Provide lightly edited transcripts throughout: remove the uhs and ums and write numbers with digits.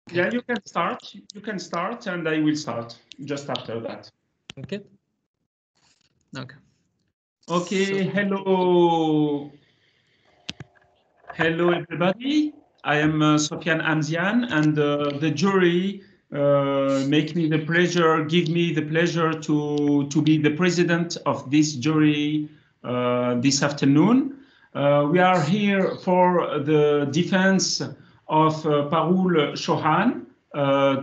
Okay. Yeah, you can start. You can start, and I will start just after that. Okay. Okay. Okay. Hello. Hello, everybody. I am Sofiane Amzian, and the jury give me the pleasure to be the president of this jury this afternoon. We are here for the defense of Parul Chauhan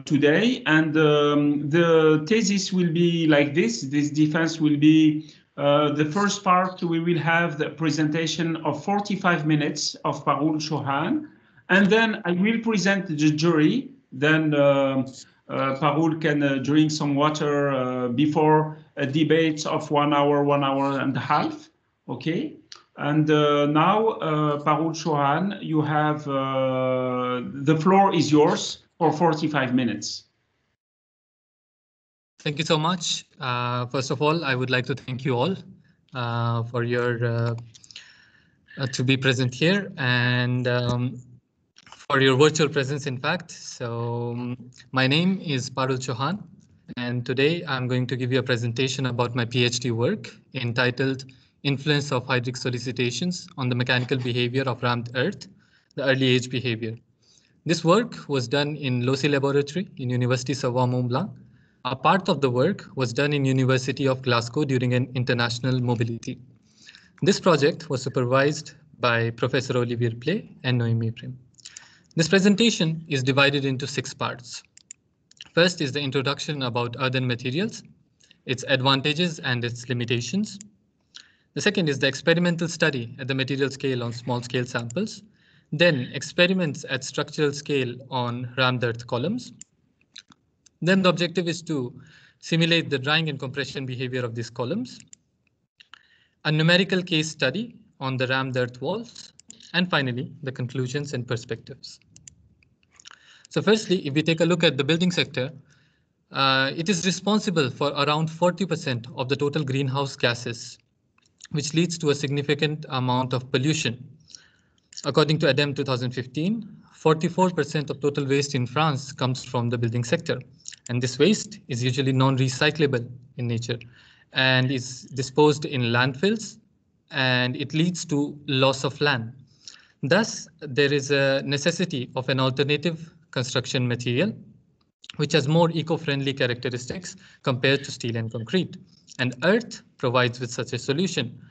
today, and the thesis will be like this. This defense will be the first part. We will have the presentation of 45 minutes of Parul Chauhan, and then I will present the jury. Then Parul can drink some water before a debate of 1 hour, 1 hour and a half. Okay. And now, Parul Chauhan, you have the floor is yours for 45 minutes. Thank you so much. First of all, I would like to thank you all for your to be present here and for your virtual presence, in fact. So my name is Parul Chauhan, and today I'm going to give you a presentation about my PhD work entitled Influence of Hydric Solicitations on the Mechanical Behavior of Rammed Earth, the Early Age Behavior. This work was done in LOCI Laboratory in University Savoie Mont Blanc. A part of the work was done in University of Glasgow during an international mobility. This project was supervised by Professor Olivier Play and Noémie Prim. This presentation is divided into 6 parts. First is the introduction about earthen materials, its advantages and its limitations. The second is the experimental study at the material scale on small scale samples. Then experiments at structural scale on rammed earth columns. Then the objective is to simulate the drying and compression behavior of these columns. A numerical case study on the rammed earth walls. And finally, the conclusions and perspectives. So firstly, if we take a look at the building sector, it is responsible for around 40% of the total greenhouse gases, which leads to a significant amount of pollution. According to ADEME 2015, 44% of total waste in France comes from the building sector. And this waste is usually non-recyclable in nature and is disposed in landfills, and it leads to loss of land. Thus, there is a necessity of an alternative construction material which has more eco-friendly characteristics compared to steel and concrete. And earth provides with such a solution.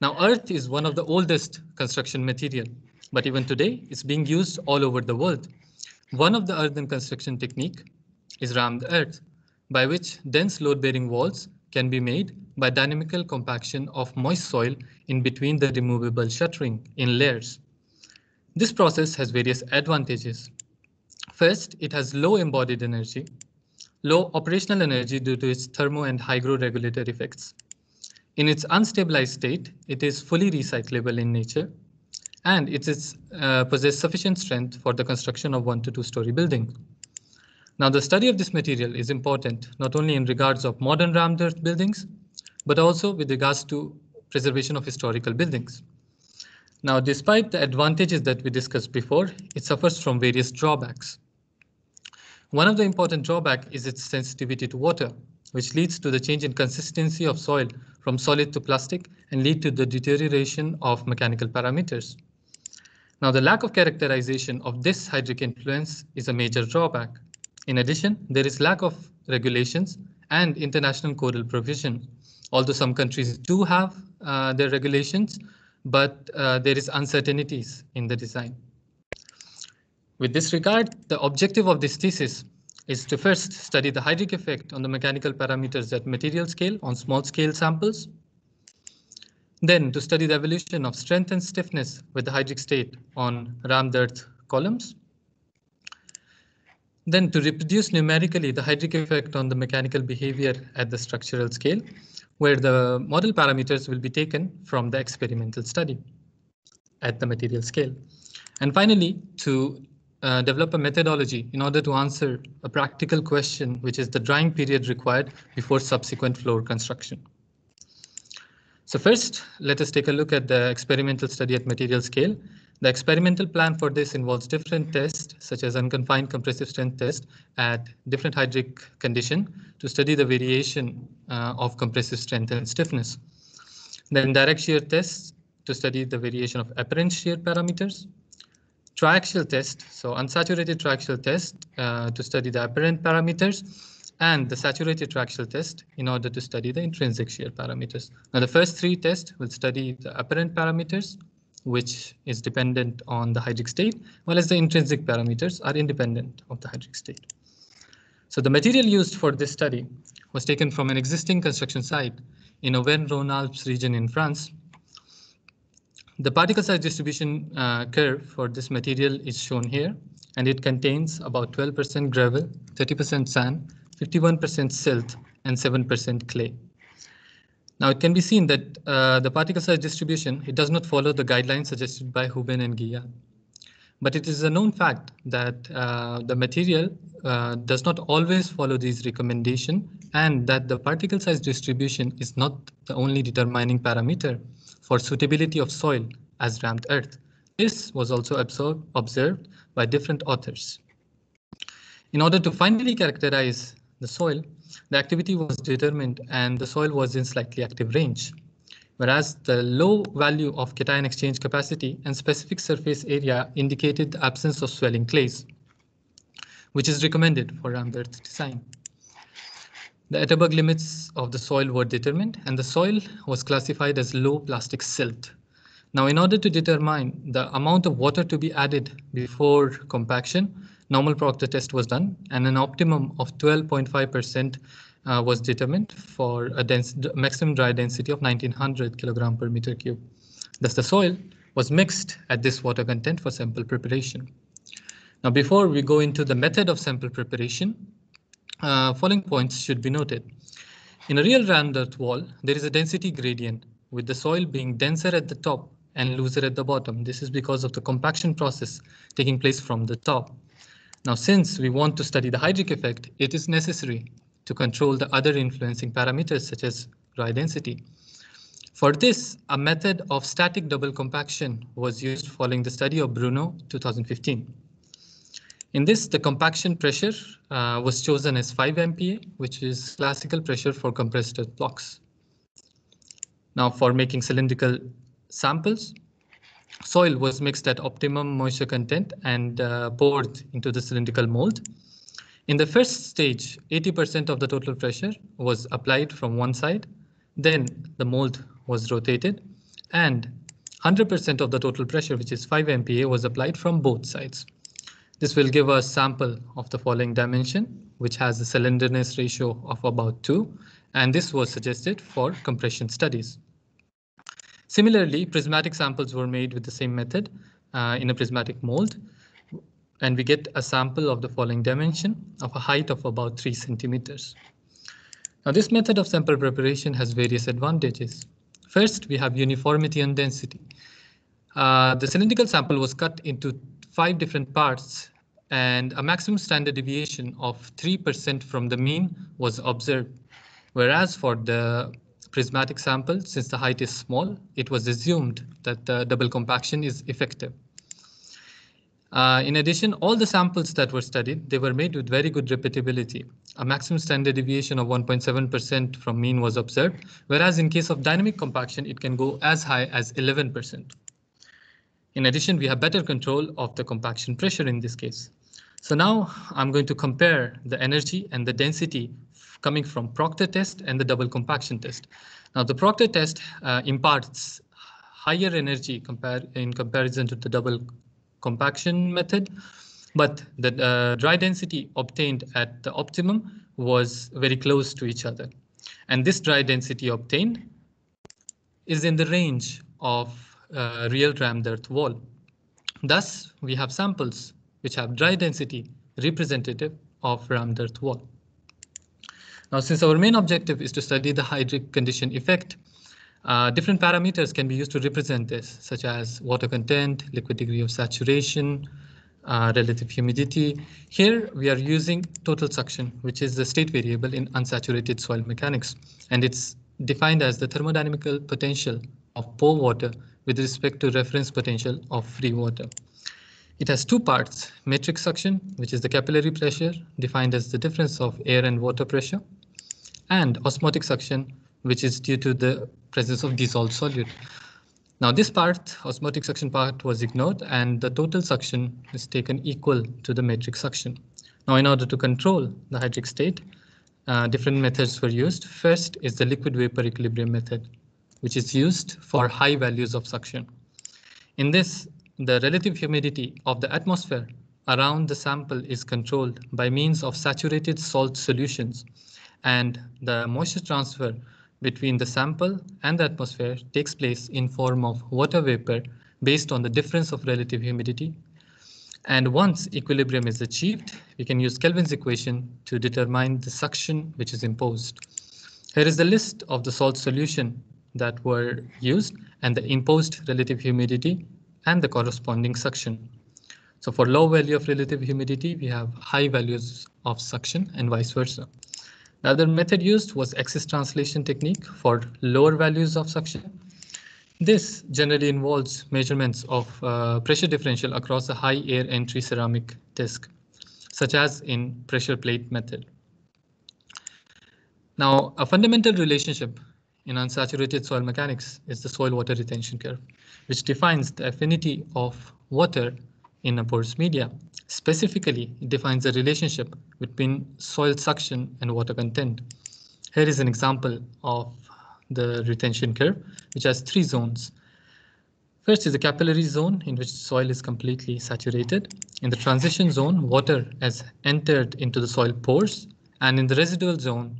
Now, earth is one of the oldest construction material, but even today it's being used all over the world. One of the earthen construction technique is rammed earth, by which dense load-bearing walls can be made by dynamical compaction of moist soil in between the removable shuttering in layers. This process has various advantages. First, it has low embodied energy, low operational energy due to its thermo and hygroregulator effects. In its unstabilized state, it is fully recyclable in nature, and it possesses sufficient strength for the construction of 1 to 2 story buildings. Now, the study of this material is important not only in regards of modern rammed earth buildings, but also with regards to preservation of historical buildings. Now, despite the advantages that we discussed before, it suffers from various drawbacks. One of the important drawbacks is its sensitivity to water, which leads to the change in consistency of soil from solid to plastic and lead to the deterioration of mechanical parameters. Now, the lack of characterization of this hydric influence is a major drawback. In addition, there is lack of regulations and international codal provision. Although some countries do have their regulations, but there is uncertainties in the design. With this regard, the objective of this thesis is to first study the hydric effect on the mechanical parameters at material scale on small scale samples. Then to study the evolution of strength and stiffness with the hydric state on rammed earth columns. Then to reproduce numerically the hydric effect on the mechanical behavior at the structural scale, where the model parameters will be taken from the experimental study at the material scale. And finally, to develop a methodology in order to answer a practical question, which is the drying period required before subsequent floor construction. So first, let us take a look at the experimental study at material scale. The experimental plan for this involves different tests, such as unconfined compressive strength test at different hydric condition to study the variation of compressive strength and stiffness. Then direct shear tests to study the variation of apparent shear parameters. Triaxial test, so unsaturated triaxial test to study the apparent parameters, and the saturated triaxial test in order to study the intrinsic shear parameters. Now the first three tests will study the apparent parameters, which is dependent on the hydric state, while as the intrinsic parameters are independent of the hydric state. So the material used for this study was taken from an existing construction site in Auvergne-Rhône-Alpes region in France. The particle size distribution curve for this material is shown here, and it contains about 12% gravel, 30% sand, 51% silt, and 7% clay. Now it can be seen that the particle size distribution, it does not follow the guidelines suggested by Houben and Guillard. But it is a known fact that the material does not always follow these recommendations, and that the particle size distribution is not the only determining parameter for suitability of soil as rammed earth. This was also observed by different authors. In order to finally characterize the soil, the activity was determined and the soil was in slightly active range, whereas the low value of cation exchange capacity and specific surface area indicated the absence of swelling clays, which is recommended for rammed earth design. The Atterberg limits of the soil were determined and the soil was classified as low plastic silt. Now, in order to determine the amount of water to be added before compaction, normal Proctor test was done and an optimum of 12.5% was determined for a maximum dry density of 1900 kilogram per meter cube. Thus, the soil was mixed at this water content for sample preparation. Now, before we go into the method of sample preparation, following points should be noted. In a real rammed earth wall, there is a density gradient, with the soil being denser at the top and looser at the bottom. This is because of the compaction process taking place from the top. Now, since we want to study the hydric effect, it is necessary to control the other influencing parameters such as dry density. For this, a method of static double compaction was used following the study of Bruno 2015. In this, the compaction pressure was chosen as 5 MPa, which is classical pressure for compressed earth blocks. Now, for making cylindrical samples, soil was mixed at optimum moisture content and poured into the cylindrical mold. In the first stage, 80% of the total pressure was applied from one side. Then the mold was rotated and 100% of the total pressure, which is 5 MPa, was applied from both sides. This will give a sample of the following dimension, which has a cylinderness ratio of about 2, and this was suggested for compression studies. Similarly, prismatic samples were made with the same method in a prismatic mold, and we get a sample of the following dimension of a height of about 3 centimeters. Now, this method of sample preparation has various advantages. First, we have uniformity and density. The cylindrical sample was cut into 5 different parts, and a maximum standard deviation of 3% from the mean was observed. Whereas for the prismatic sample, since the height is small, it was assumed that the double compaction is effective. In addition, all the samples that were studied, they were made with very good repeatability. A maximum standard deviation of 1.7% from mean was observed, whereas in case of dynamic compaction, it can go as high as 11%. In addition, we have better control of the compaction pressure in this case. So now I'm going to compare the energy and the density coming from Proctor test and the double compaction test. Now, the Proctor test imparts higher energy in comparison to the double compaction method, but the dry density obtained at the optimum was very close to each other. And this dry density obtained is in the range of real rammed earth wall. Thus, we have samples which have dry density representative of rammed earth wall. Now, since our main objective is to study the hydric condition effect, different parameters can be used to represent this, such as water content, liquid degree of saturation, relative humidity. Here we are using total suction, which is the state variable in unsaturated soil mechanics, and it's defined as the thermodynamical potential of pore water with respect to reference potential of free water. It has two parts: metric suction, which is the capillary pressure defined as the difference of air and water pressure, and osmotic suction, which is due to the presence of dissolved solute. Now this part, osmotic suction part, was ignored, and the total suction is taken equal to the metric suction. Now in order to control the hydric state, different methods were used. First is the liquid vapor equilibrium method, which is used for high values of suction. In this, the relative humidity of the atmosphere around the sample is controlled by means of saturated salt solutions, and the moisture transfer between the sample and the atmosphere takes place in form of water vapor based on the difference of relative humidity. And once equilibrium is achieved, we can use Kelvin's equation to determine the suction which is imposed. Here is the list of the salt solution that were used and the imposed relative humidity and the corresponding suction. So for low value of relative humidity, we have high values of suction and vice versa. The other method used was axis translation technique for lower values of suction. This generally involves measurements of pressure differential across a high air entry ceramic disc, such as in pressure plate method. Now, a fundamental relationship in unsaturated soil mechanics is the soil water retention curve, which defines the affinity of water in a porous media. Specifically, it defines the relationship between soil suction and water content. Here is an example of the retention curve, which has three zones. First is the capillary zone, in which the soil is completely saturated. In the transition zone, water has entered into the soil pores, and in the residual zone,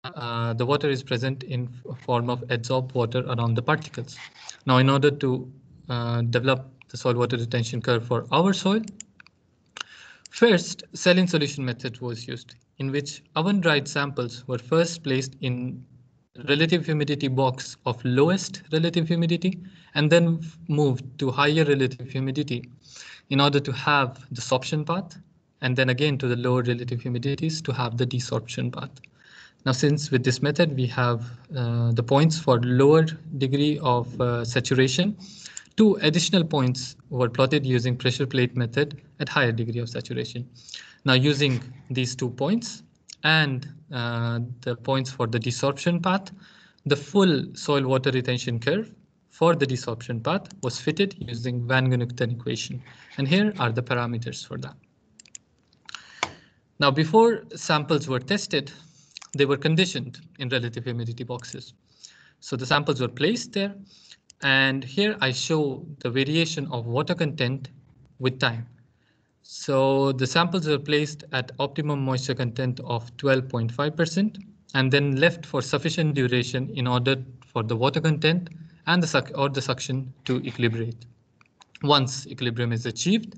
the water is present in form of adsorbed water around the particles. Now, in order to develop the soil water retention curve for our soil, first, saline solution method was used, in which oven-dried samples were first placed in relative humidity box of lowest relative humidity and then moved to higher relative humidity in order to have the sorption path, and then again to the lower relative humidities to have the desorption path. Now, since with this method we have the points for lower degree of saturation, two additional points were plotted using pressure plate method at higher degree of saturation. Now, using these 2 points and the points for the desorption path, the full soil water retention curve for the desorption path was fitted using Van Gunukten equation. And here are the parameters for that. Now, before samples were tested, they were conditioned in relative humidity boxes. So the samples were placed there. And here I show the variation of water content with time. So the samples were placed at optimum moisture content of 12.5% and then left for sufficient duration in order for the water content and the suction to equilibrate. Once equilibrium is achieved,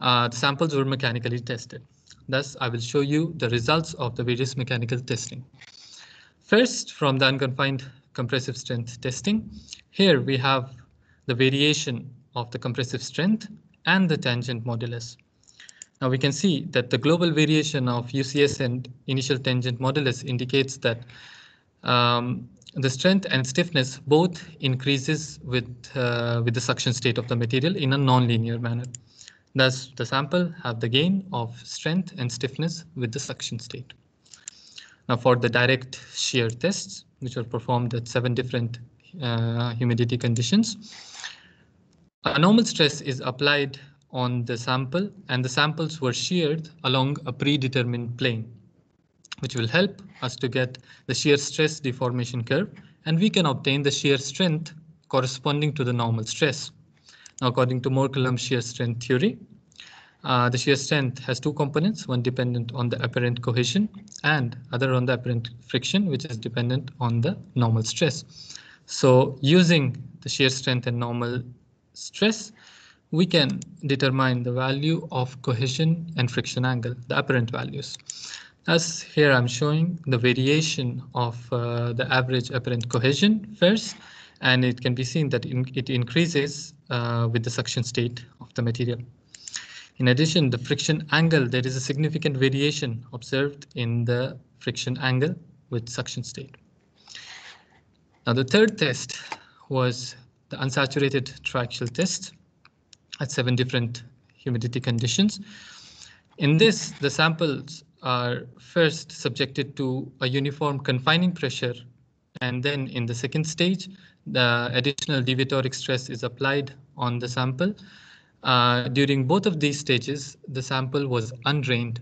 the samples were mechanically tested. Thus, I will show you the results of the various mechanical testing. First, from the unconfined compressive strength testing, here we have the variation of the compressive strength and the tangent modulus. Now we can see that the global variation of UCS and initial tangent modulus indicates that the strength and stiffness both increases with the suction state of the material in a non-linear manner. Thus, the sample have the gain of strength and stiffness with the suction state. Now, for the direct shear tests, which were performed at 7 different humidity conditions, a normal stress is applied on the sample, and the samples were sheared along a predetermined plane, which will help us to get the shear stress deformation curve, and we can obtain the shear strength corresponding to the normal stress. Now, according to Mohr-Coulomb shear strength theory, the shear strength has 2 components, one dependent on the apparent cohesion and other on the apparent friction, which is dependent on the normal stress. So using the shear strength and normal stress, we can determine the value of cohesion and friction angle, the apparent values. As here I'm showing the variation of the average apparent cohesion first, and it can be seen that it increases with the suction state of the material. In addition, the friction angle, there is a significant variation observed in the friction angle with suction state. Now, the third test was the the unsaturated triaxial test at 7 different humidity conditions. In this, the samples are first subjected to a uniform confining pressure, and then in the second stage, the additional deviatoric stress is applied on the sample. During both of these stages, the sample was undrained,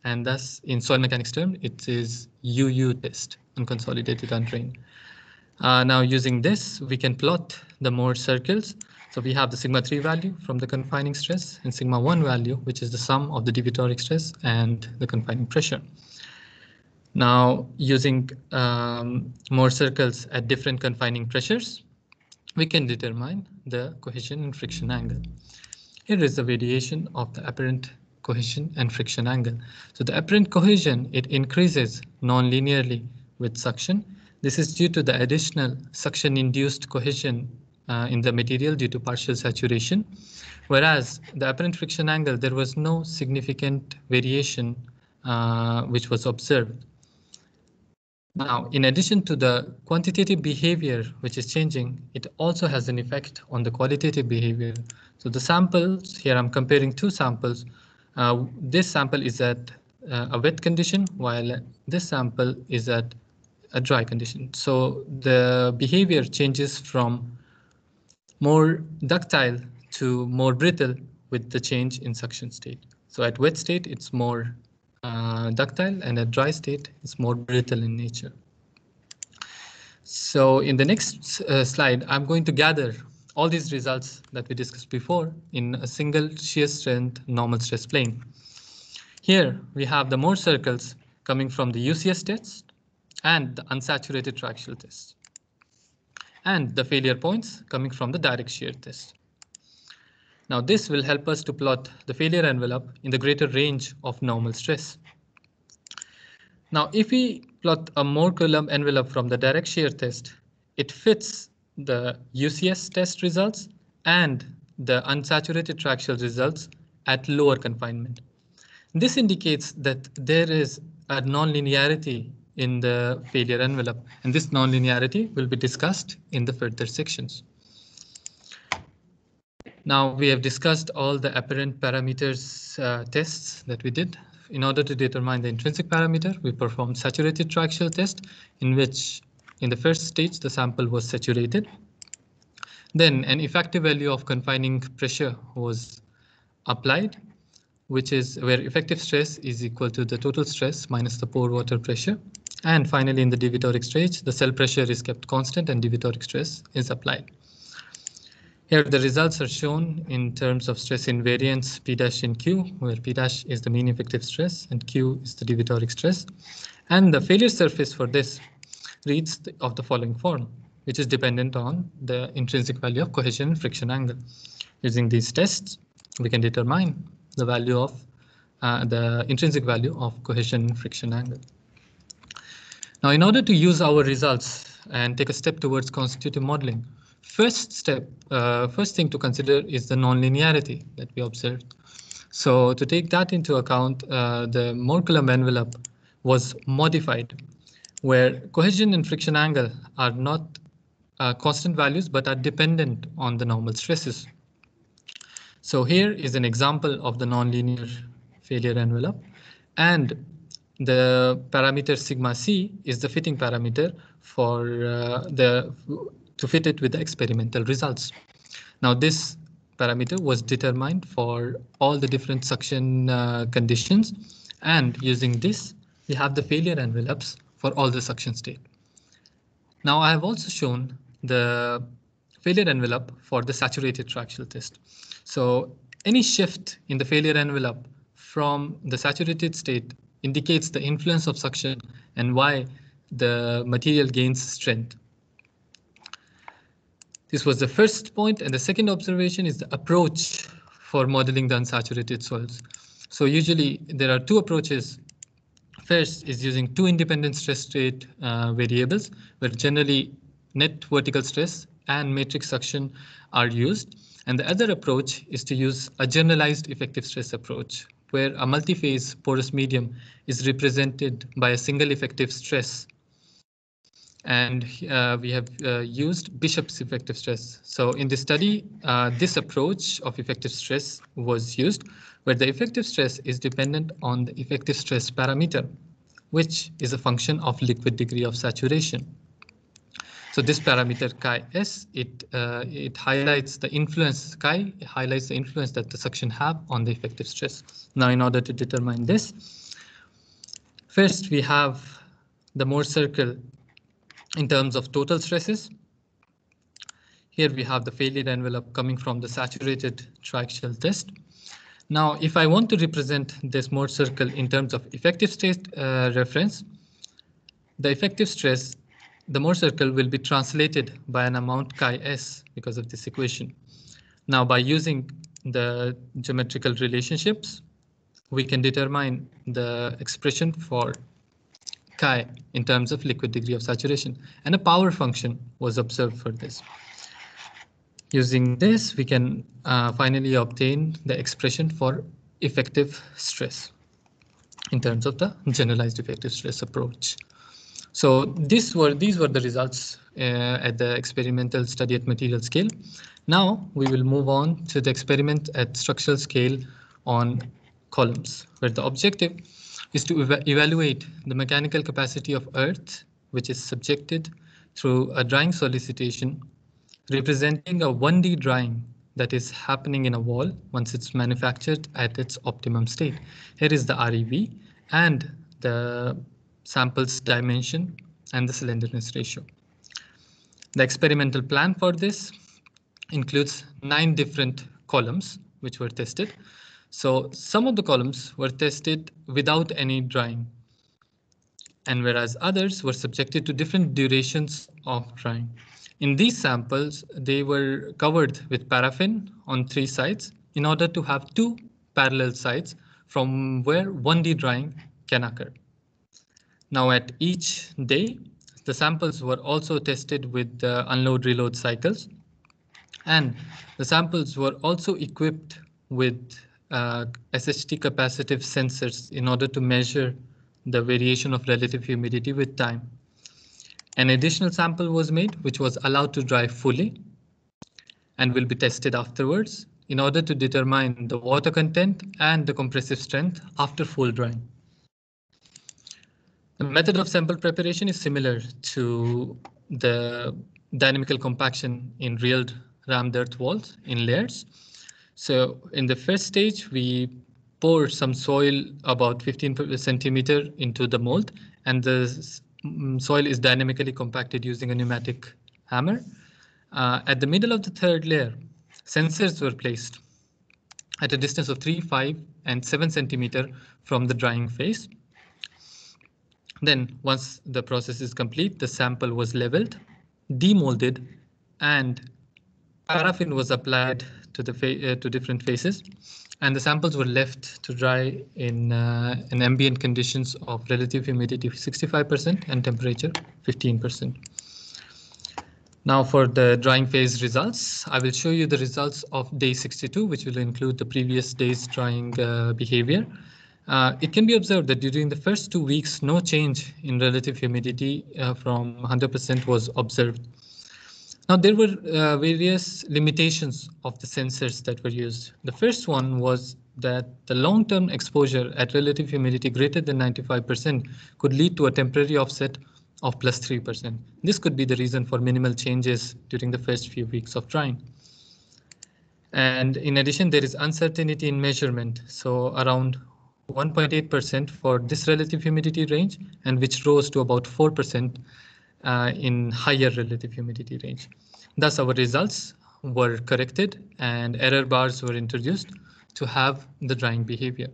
and thus in soil mechanics term, it is UU test, unconsolidated undrained. Now using this, we can plot the Mohr circles. So we have the sigma 3 value from the confining stress and sigma 1 value, which is the sum of the deviatoric stress and the confining pressure. Now using Mohr circles at different confining pressures, we can determine the cohesion and friction angle. Here is the variation of the apparent cohesion and friction angle. So the apparent cohesion, it increases non-linearly with suction. This is due to the additional suction-induced cohesion in the material due to partial saturation, whereas the apparent friction angle, there was no significant variation which was observed. Now, in addition to the quantitative behavior which is changing, it also has an effect on the qualitative behavior. So the samples, here I'm comparing two samples. This sample is at a wet condition, while this sample is at a dry condition. So the behavior changes from more ductile to more brittle with the change in suction state. So at wet state, it's more ductile, and at dry state, it's more brittle in nature. So in the next slide, I'm going to gather all these results that we discussed before in a single shear strength normal stress plane. Here we have the Mohr circles coming from the UCS test and the unsaturated triaxial test, and the failure points coming from the direct shear test. Now this will help us to plot the failure envelope in the greater range of normal stress. Now if we plot a Mohr-Coulomb envelope from the direct shear test, it fits the UCS test results and the unsaturated triaxial results at lower confinement. This indicates that there is a nonlinearity in the failure envelope, and this nonlinearity will be discussed in the further sections. Now we have discussed all the apparent parameters tests that we did. In order to determine the intrinsic parameter, we performed saturated triaxial test, in which in the first stage the sample was saturated. Then an effective value of confining pressure was applied, which is where effective stress is equal to the total stress minus the pore water pressure. And finally, in the deviatoric stage, the cell pressure is kept constant and deviatoric stress is applied. Here the results are shown in terms of stress invariance P dash in Q, where P dash is the mean effective stress and Q is the deviatoric stress. And the failure surface for this reads of the following form, which is dependent on the intrinsic value of cohesion and friction angle. Using these tests, we can determine the value of the intrinsic value of cohesion and friction angle. Now, in order to use our results and take a step towards constitutive modeling, first thing to consider is the nonlinearity that we observed. So to take that into account, the Mohr-Coulomb envelope was modified, where cohesion and friction angle are not constant values, but are dependent on the normal stresses. So here is an example of the nonlinear failure envelope, and the parameter sigma c is the fitting parameter for to fit it with the experimental results. Now this parameter was determined for all the different suction conditions, and using this we have the failure envelopes for all the suction state. Now I have also shown the failure envelope for the saturated triaxial test. So any shift in the failure envelope from the saturated state indicates the influence of suction and why the material gains strength. This was the first point, and the second observation is the approach for modeling the unsaturated soils. So usually there are two approaches. First is using two independent stress state variables, where generally net vertical stress and matrix suction are used. And the other approach is to use a generalized effective stress approach, where a multi-phase porous medium is represented by a single effective stress. And we have used Bishop's effective stress. So in the study, this approach of effective stress was used, where the effective stress is dependent on the effective stress parameter, which is a function of liquid degree of saturation. So this parameter Chi-S, it highlights the influence, Chi highlights the influence that the suction have on the effective stress. Now, in order to determine this, first we have the Mohr circle in terms of total stresses. Here we have the failure envelope coming from the saturated triaxial test. Now, if I want to represent this Mohr circle in terms of effective stress reference, the effective stress, the Mohr circle will be translated by an amount Chi-S because of this equation. Now, by using the geometrical relationships, we can determine the expression for Chi in terms of liquid degree of saturation, and a power function was observed for this. Using this, we can finally obtain the expression for effective stress in terms of the generalized effective stress approach. So these were the results at the experimental study at material scale. Now we will move on to the experiment at structural scale on columns, where the objective is to evaluate the mechanical capacity of Earth, which is subjected through a drying solicitation representing a 1D drying that is happening in a wall once it's manufactured at its optimum state. Here is the REV and the sample's dimension and the slenderness ratio. The experimental plan for this includes 9 different columns which were tested. So some of the columns were tested without any drying, and whereas others were subjected to different durations of drying. In these samples, they were covered with paraffin on 3 sides in order to have 2 parallel sides from where 1D drying can occur. Now at each day, the samples were also tested with the unload-reload cycles, and the samples were also equipped with SHT capacitive sensors in order to measure the variation of relative humidity with time. An additional sample was made, which was allowed to dry fully and will be tested afterwards in order to determine the water content and the compressive strength after full drying. The method of sample preparation is similar to the dynamical compaction in real rammed earth walls in layers. So in the first stage, we pour some soil about 15 centimeter into the mold, and the soil is dynamically compacted using a pneumatic hammer. At the middle of the third layer, sensors were placed at a distance of 3, 5, and 7 centimeter from the drying phase. Then, once the process is complete, the sample was leveled, demolded, and paraffin was applied to the to different phases, and the samples were left to dry in ambient conditions of relative humidity 65% and temperature 15%. Now for the drying phase results, I will show you the results of day 62, which will include the previous day's drying behavior. It can be observed that during the first 2 weeks, no change in relative humidity from 100% was observed. Now, there were various limitations of the sensors that were used. The first one was that the long-term exposure at relative humidity greater than 95% could lead to a temporary offset of plus 3%. This could be the reason for minimal changes during the first few weeks of drying. And in addition, there is uncertainty in measurement. So around 1.8% for this relative humidity range, and which rose to about 4% in higher relative humidity range. Thus, our results were corrected and error bars were introduced to have the drying behavior.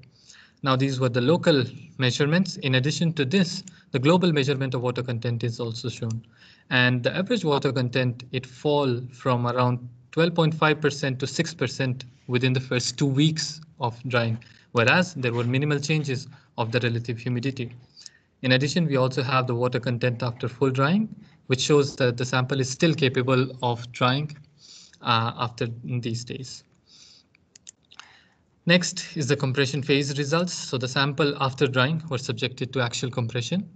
Now, these were the local measurements. In addition to this, the global measurement of water content is also shown. And the average water content, it fall from around 12.5% to 6% within the first 2 weeks of drying, whereas there were minimal changes of the relative humidity. In addition, we also have the water content after full drying, which shows that the sample is still capable of drying after these days. Next is the compression phase results. So the sample after drying were subjected to axial compression,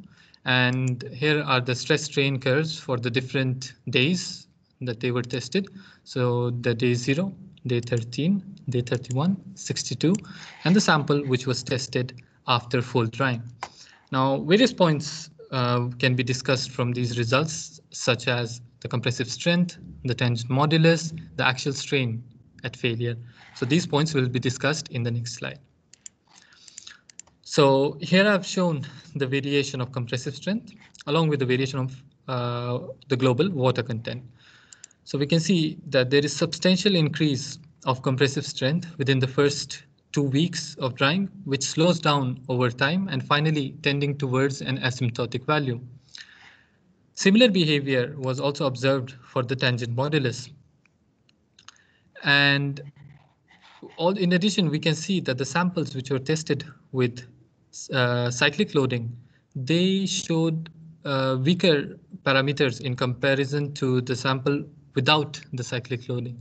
And here are the stress strain curves for the different days that they were tested. So the day 0, day 13, day 31, 62, and the sample which was tested after full drying. Now, various points can be discussed from these results, such as the compressive strength, the tangent modulus, the axial strain at failure. So these points will be discussed in the next slide. So here I've shown the variation of compressive strength along with the variation of the global water content. So we can see that there is substantial increase of compressive strength within the first 2 weeks of drying, which slows down over time and finally tending towards an asymptotic value. Similar behavior was also observed for the tangent modulus. And in addition, we can see that the samples which were tested with cyclic loading, they showed weaker parameters in comparison to the sample without the cyclic loading.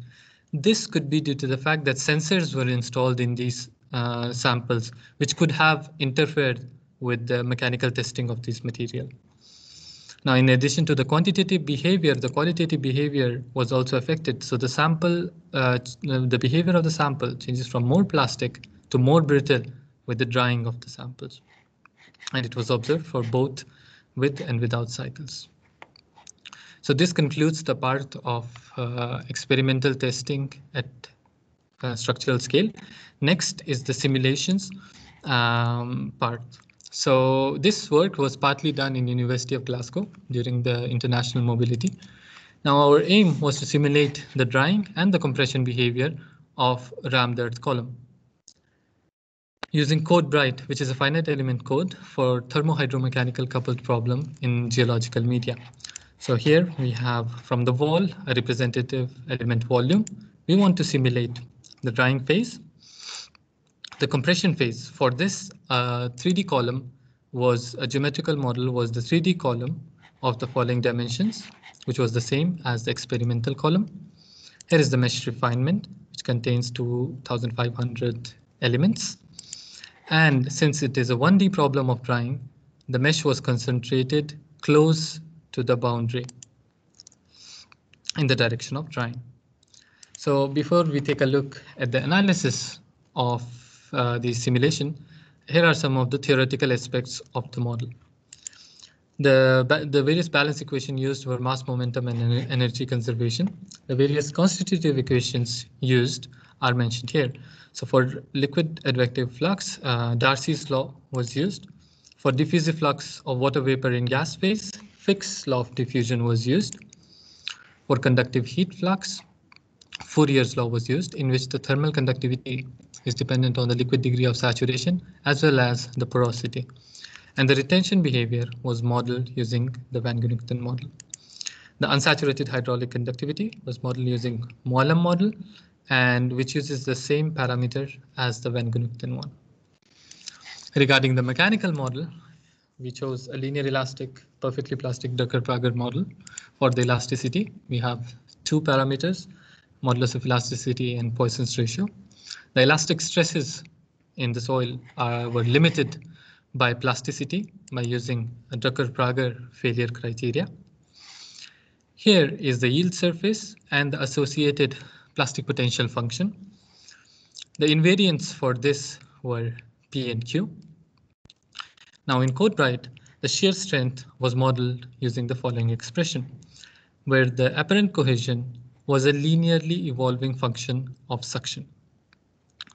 This could be due to the fact that sensors were installed in these samples, which could have interfered with the mechanical testing of this material. Now, in addition to the quantitative behavior, the qualitative behavior was also affected. So the sample, the behavior of the sample changes from more plastic to more brittle with the drying of the samples. And it was observed for both with and without cycles. So this concludes the part of experimental testing at structural scale. Next is the simulations part. So this work was partly done in University of Glasgow during the international mobility. Now our aim was to simulate the drying and the compression behavior of rammed earth column. Using CodeBright, which is a finite element code for thermohydromechanical coupled problem in geological media. So here we have from the wall a representative element volume. We want to simulate the drying phase. The compression phase for this 3D column was a geometrical model was the 3D column of the following dimensions, which was the same as the experimental column. Here is the mesh refinement, which contains 2,500 elements. And since it is a 1D problem of drying, the mesh was concentrated close to the boundary in the direction of drying. So before we take a look at the analysis of the simulation, here are some of the theoretical aspects of the model. The various balance equations used were mass, momentum, and energy conservation. The various constitutive equations used are mentioned here. So for liquid advective flux, Darcy's law was used. For diffusive flux of water vapor in gas phase, Fick's law of diffusion was used. For conductive heat flux, Fourier's law was used, in which the thermal conductivity is dependent on the liquid degree of saturation as well as the porosity. And the retention behavior was modeled using the Van Gunnington model. The unsaturated hydraulic conductivity was modeled using Moellem model, and which uses the same parameter as the Van Gunnington one. Regarding the mechanical model, we chose a linear elastic, perfectly plastic Drucker-Prager model. For the elasticity, we have two parameters, modulus of elasticity and Poisson's ratio. The elastic stresses in the soil were limited by plasticity by using a Drucker-Prager failure criteria. Here is the yield surface and the associated plastic potential function. The invariants for this were P and Q. Now in CodeBright, the shear strength was modeled using the following expression, where the apparent cohesion was a linearly evolving function of suction.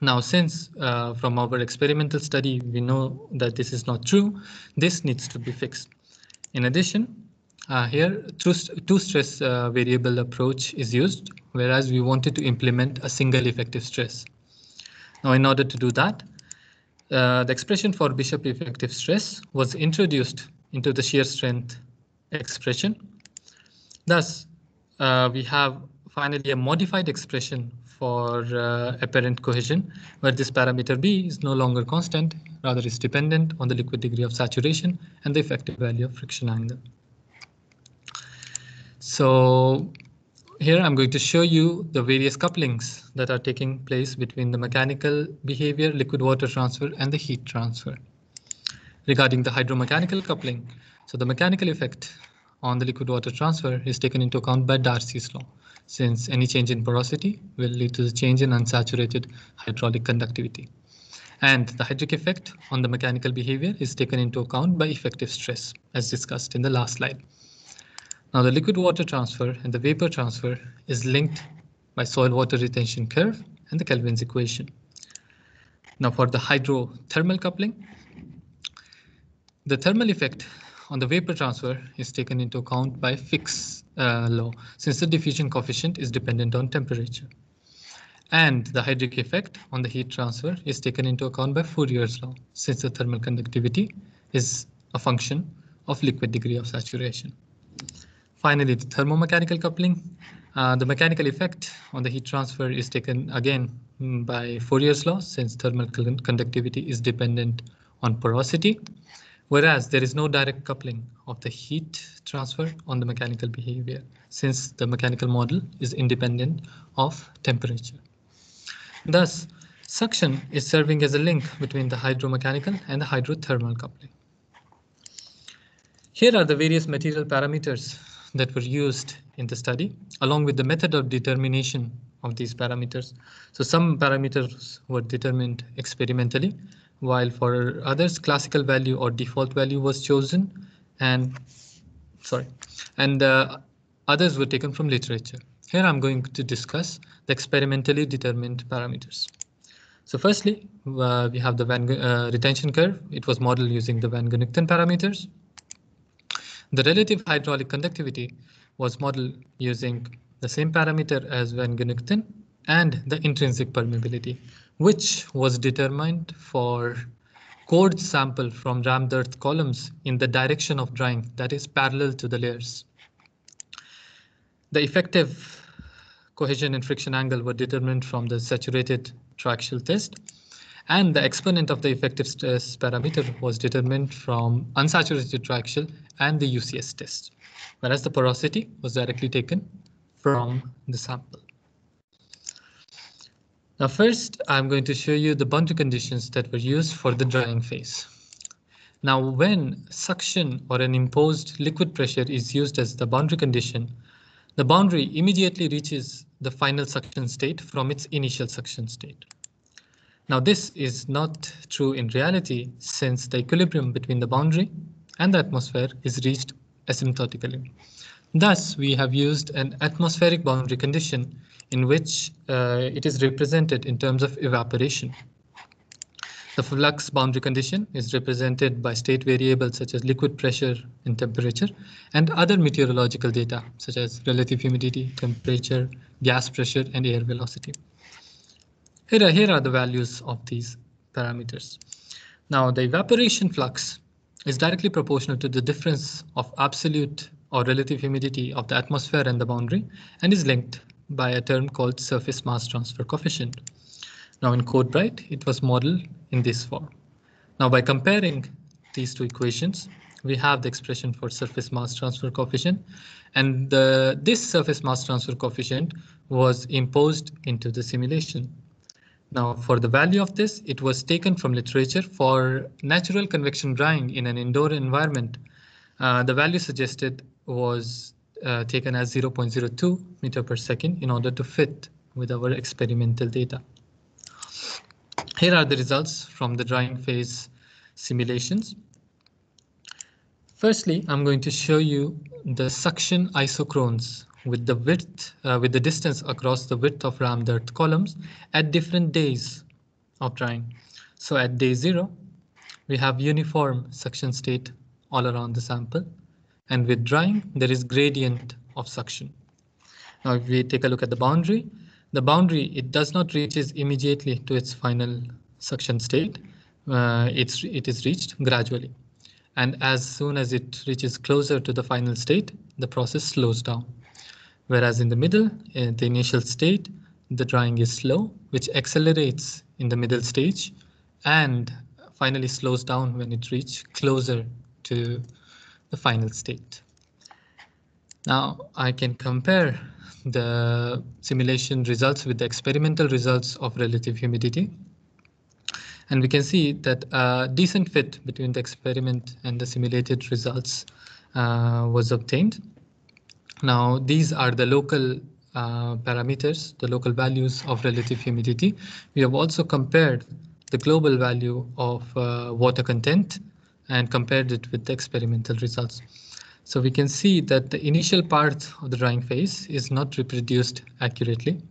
Now, since from our experimental study, we know that this is not true, this needs to be fixed. In addition, here two stress variable approach is used, whereas we wanted to implement a single effective stress. Now, in order to do that, the expression for Bishop effective stress was introduced into the shear strength expression. Thus, we have finally a modified expression for apparent cohesion, where this parameter B is no longer constant, rather is dependent on the liquid degree of saturation and the effective value of friction angle. So here I'm going to show you the various couplings that are taking place between the mechanical behavior, liquid water transfer, and the heat transfer. Regarding the hydromechanical coupling, So the mechanical effect on the liquid water transfer is taken into account by Darcy's law, since any change in porosity will lead to the change in unsaturated hydraulic conductivity. And the hydric effect on the mechanical behavior is taken into account by effective stress, as discussed in the last slide. Now the liquid water transfer and the vapor transfer is linked by soil water retention curve and the Kelvin's equation. Now for the hydrothermal coupling, the thermal effect on the vapor transfer is taken into account by Fick's law, since the diffusion coefficient is dependent on temperature. And the hydric effect on the heat transfer is taken into account by Fourier's law, since the thermal conductivity is a function of liquid degree of saturation. Finally, the thermomechanical coupling. The mechanical effect on the heat transfer is taken again by Fourier's law, since thermal conductivity is dependent on porosity, whereas there is no direct coupling of the heat transfer on the mechanical behavior, since the mechanical model is independent of temperature. Thus, suction is serving as a link between the hydromechanical and the hydrothermal coupling. Here are the various material parameters that were used in the study, along with the method of determination of these parameters. So some parameters were determined experimentally, while for others, classical value or default value was chosen, and others were taken from literature. Here I'm going to discuss the experimentally determined parameters. So firstly, we have the retention curve. It was modeled using the Van Gunnigten parameters. The relative hydraulic conductivity was modeled using the same parameter as Van Gunnigten, and the intrinsic permeability, which was determined for cored sample from rammed earth columns in the direction of drying, that is parallel to the layers. The effective cohesion and friction angle were determined from the saturated triaxial test, and the exponent of the effective stress parameter was determined from unsaturated triaxial and the UCS test, whereas the porosity was directly taken from the sample. Now first, I'm going to show you the boundary conditions that were used for the drying phase. Now when suction or an imposed liquid pressure is used as the boundary condition, the boundary immediately reaches the final suction state from its initial suction state. Now this is not true in reality, since the equilibrium between the boundary and the atmosphere is reached asymptotically. Thus, we have used an atmospheric boundary condition in which it is represented in terms of evaporation. The flux boundary condition is represented by state variables such as liquid pressure and temperature, and other meteorological data such as relative humidity, temperature, gas pressure, and air velocity. Here are the values of these parameters. Now the evaporation flux is directly proportional to the difference of absolute or relative humidity of the atmosphere and the boundary, and is linked by a term called surface mass transfer coefficient. Now in CodeBrite, it was modeled in this form. Now by comparing these two equations, we have the expression for surface mass transfer coefficient, and this surface mass transfer coefficient was imposed into the simulation. Now for the value of this, it was taken from literature for natural convection drying in an indoor environment. The value suggested was taken as 0.02 meter per second in order to fit with our experimental data. Here are the results from the drying phase simulations. Firstly, I'm going to show you the suction isochrones with the width, with the distance across the width of rammed earth columns at different days of drying. So at day 0, we have uniform suction state all around the sample, and with drying, there is gradient of suction. Now, if we take a look at the boundary, it does not reaches immediately to its final suction state. It is reached gradually, and as soon as it reaches closer to the final state, the process slows down. Whereas in the middle, in the initial state, the drying is slow, which accelerates in the middle stage, and finally slows down when it reaches closer to the final state. Now I can compare the simulation results with the experimental results of relative humidity. And we can see that a decent fit between the experiment and the simulated results was obtained. Now, these are the local parameters, the local values of relative humidity. We have also compared the global value of water content and compared it with the experimental results. So we can see that the initial part of the drying phase is not reproduced accurately,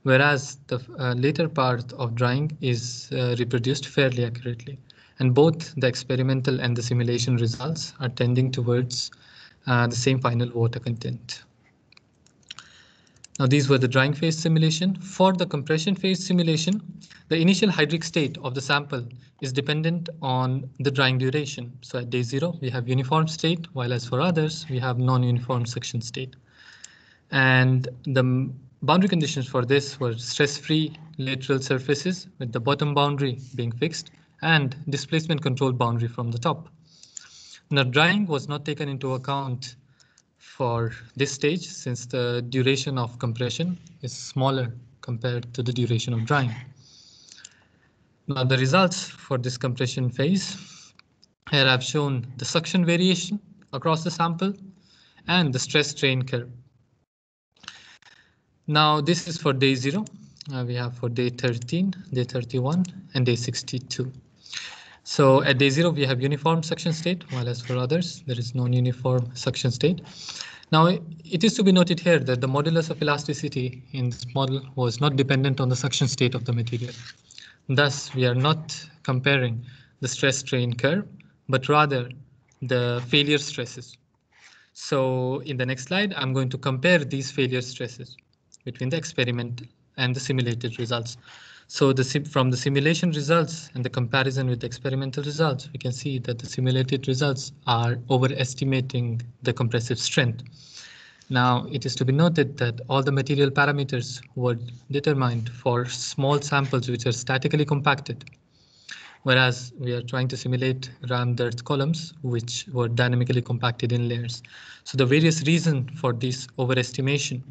whereas the later part of drying is reproduced fairly accurately. And both the experimental and the simulation results are tending towards the same final water content. Now, these were the drying phase simulation. For the compression phase simulation, the initial hydric state of the sample is dependent on the drying duration. So at day 0, we have uniform state, while as for others, we have non-uniform suction state. And the boundary conditions for this were stress-free lateral surfaces, with the bottom boundary being fixed, and displacement control boundary from the top. Now, drying was not taken into account for this stage, since the duration of compression is smaller compared to the duration of drying. Now, the results for this compression phase, here I've shown the suction variation across the sample and the stress strain curve. Now, this is for day 0. We have for day 13, day 31, and day 62. So at day 0, we have uniform suction state, while as for others, there is non-uniform suction state. Now, it is to be noted here that the modulus of elasticity in this model was not dependent on the suction state of the material. Thus, we are not comparing the stress strain curve, but rather the failure stresses. So in the next slide, I'm going to compare these failure stresses between the experimental and the simulated results. So from the simulation results and the comparison with the experimental results, we can see that the simulated results are overestimating the compressive strength. Now, it is to be noted that all the material parameters were determined for small samples which are statically compacted, whereas we are trying to simulate rammed earth columns which were dynamically compacted in layers. So the various reasons for this overestimation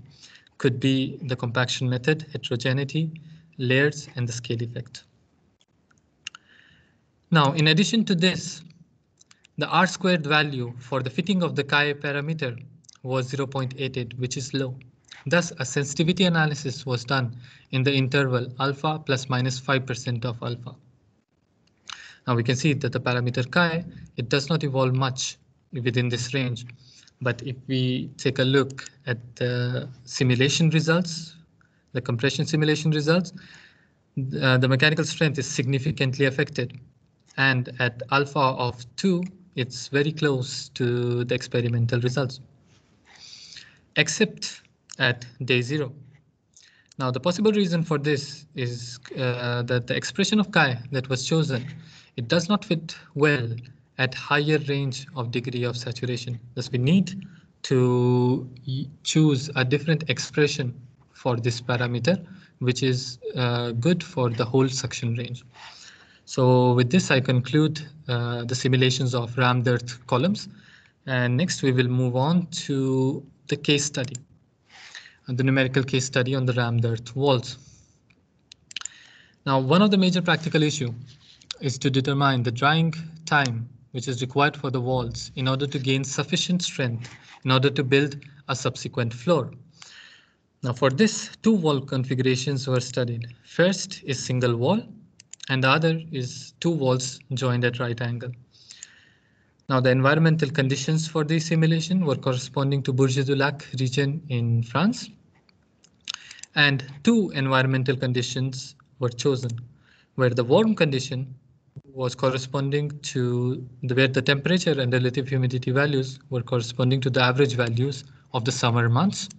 could be the compaction method, heterogeneity, layers, and the scale effect. Now, in addition to this, the R-squared value for the fitting of the Chi parameter was 0.88, which is low. Thus, a sensitivity analysis was done in the interval alpha plus minus 5% of alpha. Now we can see that the parameter Chi, it does not evolve much within this range. But if we take a look at the simulation results, the compression simulation results, the mechanical strength is significantly affected. And at alpha of 2, it's very close to the experimental results, except at day 0. Now, the possible reason for this is that the expression of Chi that was chosen, it does not fit well at higher range of degree of saturation. Thus, we need to choose a different expression for this parameter, which is good for the whole suction range. So with this, I conclude the simulations of rammed earth columns. And next, we will move on to the case study, the numerical case study on the rammed earth walls. Now, one of the major practical issues is to determine the drying time which is required for the walls in order to gain sufficient strength in order to build a subsequent floor. Now, for this, 2 wall configurations were studied. First is single wall, and the other is 2 walls joined at right angle. Now, the environmental conditions for this simulation were corresponding to Bourget du Lac region in France, and 2 environmental conditions were chosen, where the warm condition was corresponding to where the temperature and relative humidity values were corresponding to the average values of the summer months,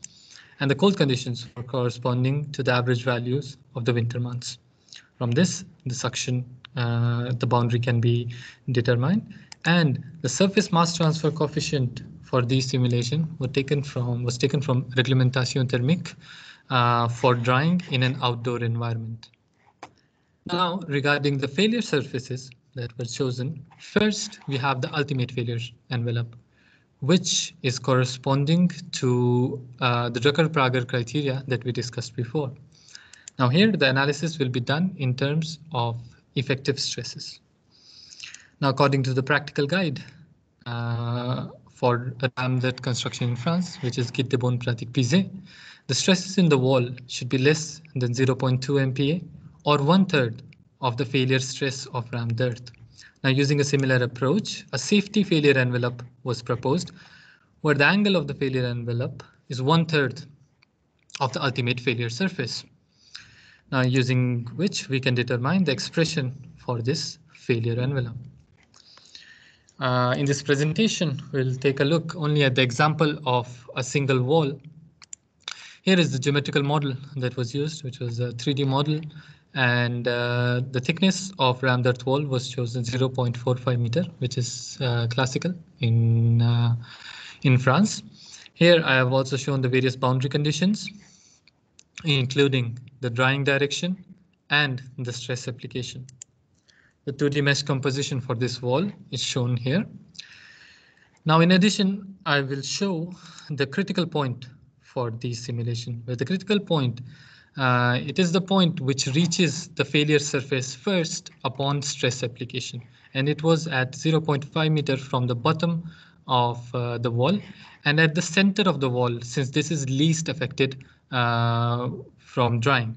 and the cold conditions were corresponding to the average values of the winter months. From this, the suction, the boundary can be determined, and the surface mass transfer coefficient for these simulation was taken from Réglementation thermique for drying in an outdoor environment. Now, regarding the failure surfaces that were chosen, first we have the ultimate failure envelope, which is corresponding to the Drucker-Prager criteria that we discussed before. Now here, the analysis will be done in terms of effective stresses. Now, according to the practical guide for a ramlet construction in France, which is Guide des bonnes pratiques pisées, the stresses in the wall should be less than 0.2 MPa or 1/3 of the failure stress of rammed earth. Now, using a similar approach, a safety failure envelope was proposed, where the angle of the failure envelope is 1/3 of the ultimate failure surface. Now, using which we can determine the expression for this failure envelope. In this presentation, we'll take a look only at the example of a single wall. Here is the geometrical model that was used, which was a 3D model, and the thickness of rammed earth wall was chosen 0.45 meter, which is classical in France. Here I have also shown the various boundary conditions, including the drying direction and the stress application. The 2D mesh composition for this wall is shown here. Now, in addition, I will show the critical point for the simulation, where the critical point, it is the point which reaches the failure surface first upon stress application. And it was at 0.5 meter from the bottom of the wall and at the center of the wall, since this is least affected from drying.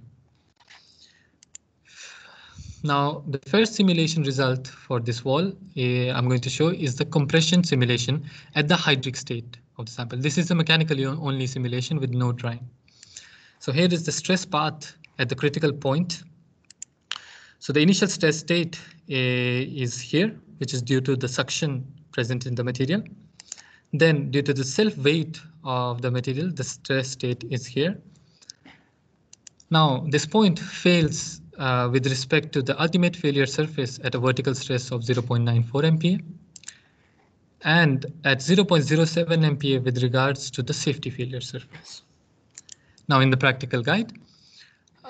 Now, the first simulation result for this wall I'm going to show is the compression simulation at the hydric state of the sample. This is a mechanically only simulation with no drying. So here is the stress path at the critical point. So the initial stress state is here, which is due to the suction present in the material. Then, due to the self-weight of the material, the stress state is here. Now, this point fails with respect to the ultimate failure surface at a vertical stress of 0.94 MPa and at 0.07 MPa with regards to the safety failure surface. Now, in the practical guide,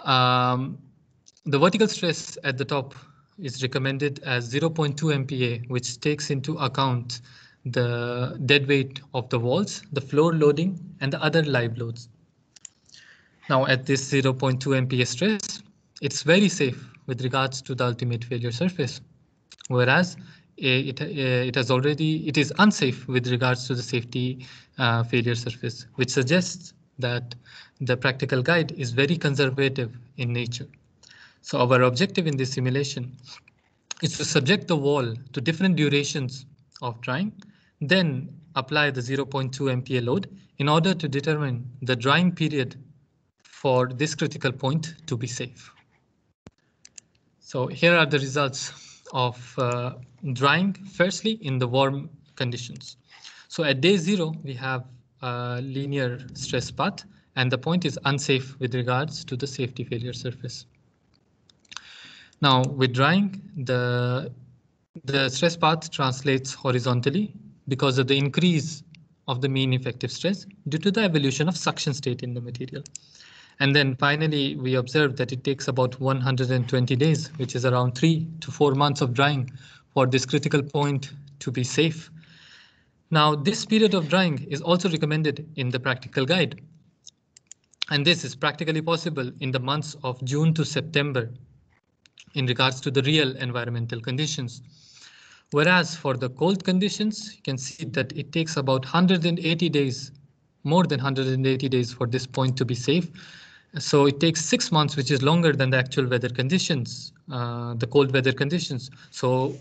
the vertical stress at the top is recommended as 0.2 MPa, which takes into account the dead weight of the walls, the floor loading, and the other live loads. Now, at this 0.2 MPa stress, it's very safe with regards to the ultimate failure surface, whereas it is unsafe with regards to the safety failure surface, which suggests that the practical guide is very conservative in nature. So our objective in this simulation is to subject the wall to different durations of drying, then apply the 0.2 MPa load in order to determine the drying period for this critical point to be safe. So here are the results of drying, firstly in the warm conditions. So at day 0, we have a linear stress path, and the point is unsafe with regards to the safety failure surface. Now, with drying, the stress path translates horizontally because of the increase of the mean effective stress due to the evolution of suction state in the material. And then finally, we observed that it takes about 120 days, which is around 3 to 4 months of drying for this critical point to be safe. Now, this period of drying is also recommended in the practical guide. And this is practically possible in the months of June to September in regards to the real environmental conditions. Whereas for the cold conditions, you can see that it takes about 180 days, more than 180 days for this point to be safe. So it takes 6 months, which is longer than the actual weather conditions, the cold weather conditions. So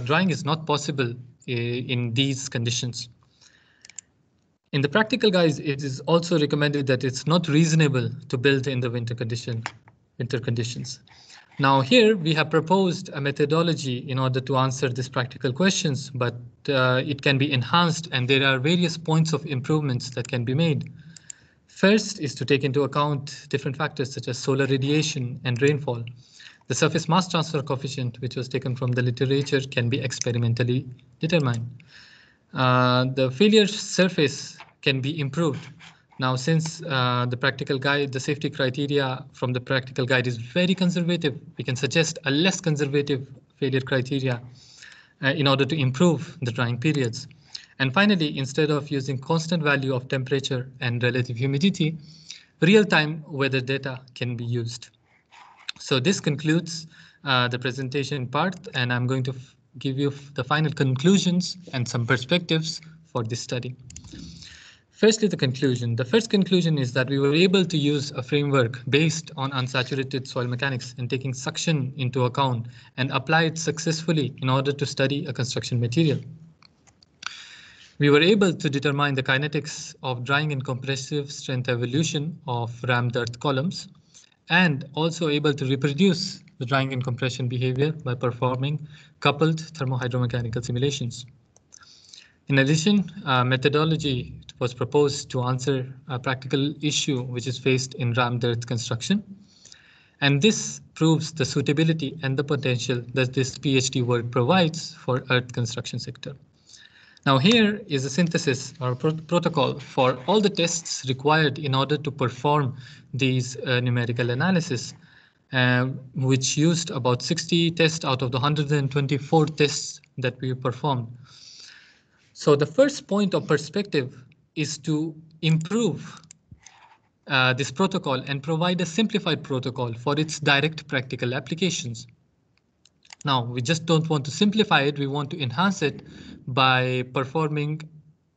drying is not possible in these conditions. In the practical guides, it is also recommended that it's not reasonable to build in the winter conditions. Now here we have proposed a methodology in order to answer these practical questions, but it can be enhanced and there are various points of improvements that can be made. First is to take into account different factors such as solar radiation and rainfall. The surface mass transfer coefficient, which was taken from the literature, can be experimentally determined. The failure surface can be improved. Now, since the practical guide, the safety criteria from the practical guide is very conservative, we can suggest a less conservative failure criteria in order to improve the drying periods. And finally, instead of using constant value of temperature and relative humidity, real-time weather data can be used. So this concludes the presentation part, and I'm going to give you the final conclusions and some perspectives for this study. Firstly, the conclusion. The first conclusion is that we were able to use a framework based on unsaturated soil mechanics and taking suction into account and apply it successfully in order to study a construction material. We were able to determine the kinetics of drying and compressive strength evolution of rammed earth columns, and also able to reproduce the drying and compression behavior by performing coupled thermohydromechanical simulations. In addition, methodology was proposed to answer a practical issue which is faced in rammed earth construction. And this proves the suitability and the potential that this PhD work provides for earth construction sector. Now here is a synthesis or protocol for all the tests required in order to perform these numerical analysis, which used about 60 tests out of the 124 tests that we performed. So the first point of perspective is to improve this protocol and provide a simplified protocol for its direct practical applications. Now, we just don't want to simplify it, we want to enhance it by performing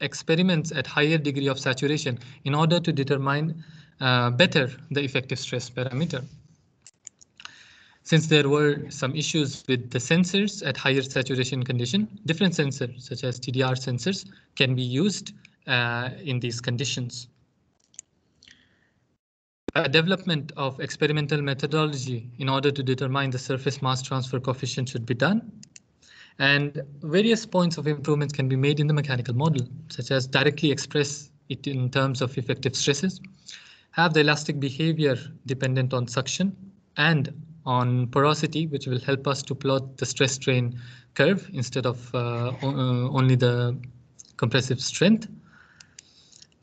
experiments at higher degree of saturation in order to determine better the effective stress parameter. Since there were some issues with the sensors at higher saturation condition, different sensors such as TDR sensors can be used in these conditions. Development of experimental methodology in order to determine the surface mass transfer coefficient should be done. And various points of improvements can be made in the mechanical model, such as directly express it in terms of effective stresses, have the elastic behavior dependent on suction and on porosity, which will help us to plot the stress strain curve instead of only the compressive strength.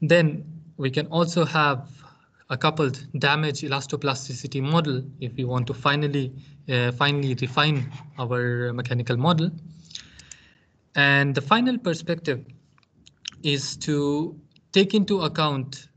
Then we can also have a coupled damage elastoplasticity model if we want to finally refine our mechanical model. And the final perspective is to take into account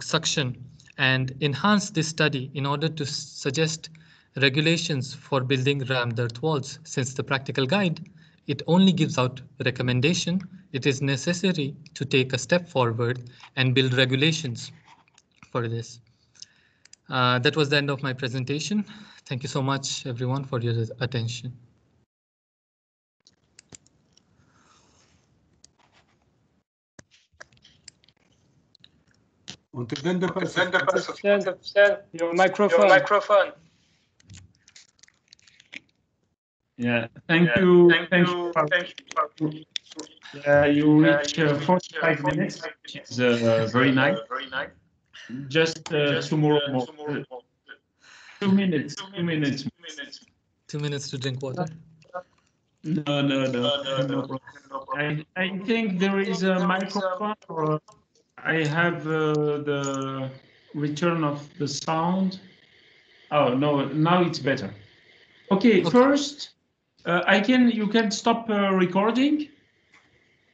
suction and enhance this study in order to suggest regulations for building rammed earth walls. Since the practical guide, it only gives out recommendation, it is necessary to take a step forward and build regulations for this. That was the end of my presentation. Thank you so much, everyone, for your attention. Your microphone. Yeah, thank you. You reach 45 minutes, which is very nice. Just 2 more. 2 minutes. 2 minutes. 2 minutes to drink water. No. I think there is a microphone, or I have the return of the sound. Oh no, now it's better. Okay. First, you can stop recording.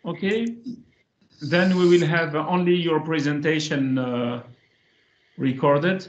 Okay. Then we will have only your presentation recorded.